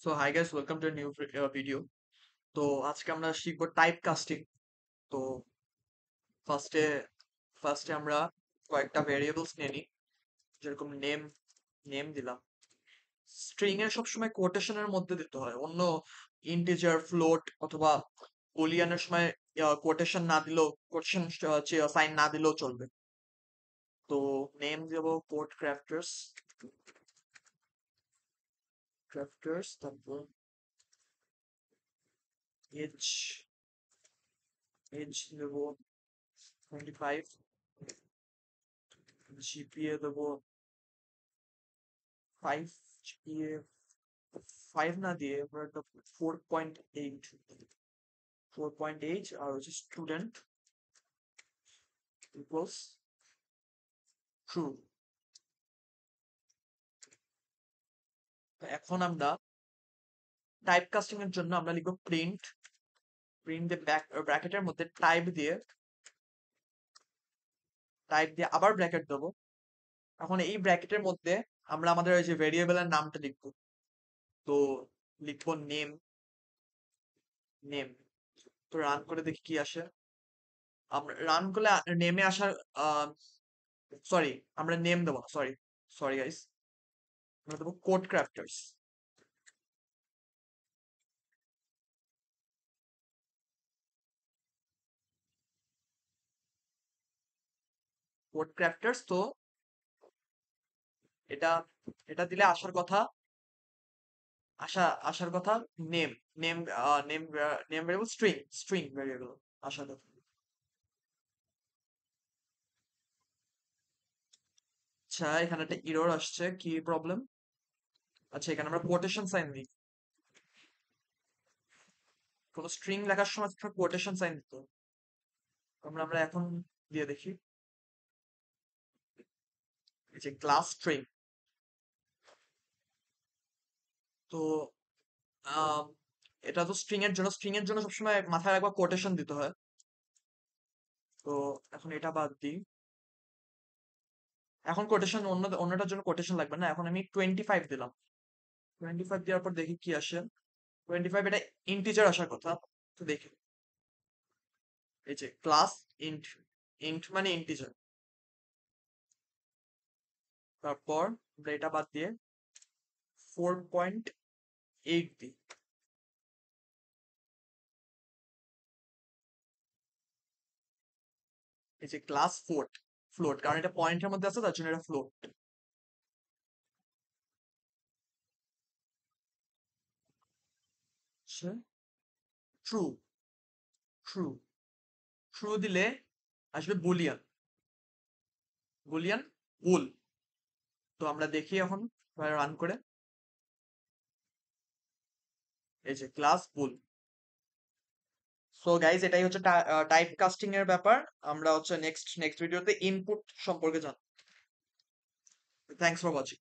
So hi guys, welcome to new video. তো আজকে আমরা শিখবো টাইপ কাস্টিং। তো ফার্স্টে ফার্স্টে আমরা কয়েকটা ভেরিয়েবলস নিয়ে নিই। যেরকম নেম নেম দিলাম। স্ট্রিং এর সবসময় কোটেশনের মধ্যে দিতে হয়, অন্য ইন্টিজার, ফ্লোট অথবা বুলিয়ানের সময় কোটেশন না দিলেও, কোটেশন সাইন না দিলেও চলবে। তো নেম দেবো কোড ক্রাফটার্স, তারপর এজ এজ দেবো 25, জিপিএ দেবো 5, জিপিএ 5 না দিয়ে আমরা একটা 4.8 আর হচ্ছে স্টুডেন্ট ইকুয়ালস ট্রু। এখন আমরা টাইপ কাস্টিং এর জন্য আমরা লিখবো প্রিন্ট প্রিন্ট দিয়ে ব্র্যাকেটের মধ্যে টাইপ দিয়ে আবার ব্র্যাকেট দেবো। এখন এই ব্র্যাকেটের মধ্যে আমরা আমাদের ওই যে ভেরিয়েবলের নামটা লিখবো। তো লিখবো নেম। তো রান করে দেখি কি আসে। আমরা রান করলে নেমে আসার সরি, আমরা নেম দেবো না, সরি সরি গাইস, আমরা দেবো কোড ক্রাফটার্স। কোড ক্রাফটার্স, তো এটা এটা দিলে আসার কথা name name name name variable, string variable আসার কথা। আচ্ছা, এখানে একটা এরর আসছে, কি প্রবলেম? আচ্ছা, এখানে আমরা কোটেশন সাইন দিই। কোন স্ট্রিং লেখার সময় কোটেশন সাইন দিত। আমরা এখন দিয়ে দেখি। এই যে ক্লাস স্ট্রিং, তো আহ, এটা তো স্ট্রিং এর জন্য সবসময় মাথায় রাখবা কোটেশন দিতে হয়। তো এখন এটা বাদ দিই। এখন কোটেশন অন্যটার জন্য কোটেশন লাগবে না, এখন আমি 25 দিলাম। 25 দেওয়ার পর দেখি কি আসে। 25 এটা ইন্টিজার আসার কথা। তো দেখি, এই যে ক্লাস ইন্ট, ইন্ট মানে ইন্টিজার। তারপর আমরা এটা বাদ দিয়ে 4.8 দিই। এই যে ক্লাস ফ্লোট, কারণ এটা পয়েন্টের মধ্যে আছে, তার জন্য এটা ফ্লোট। ট্রু ট্রু ট্রু দিলে আসবে বুলিয়ান, বুলিয়ান বুল। তো আমরা দেখি এখন রান করে। এই যে ক্লাস বুল। সো গাইজ, এটাই হচ্ছে টাইপ কাস্টিং এর ব্যাপার। আমরা হচ্ছে নেক্সট নেক্সট ভিডিওতে ইনপুট সম্পর্কে জানবো। Thanks for watching.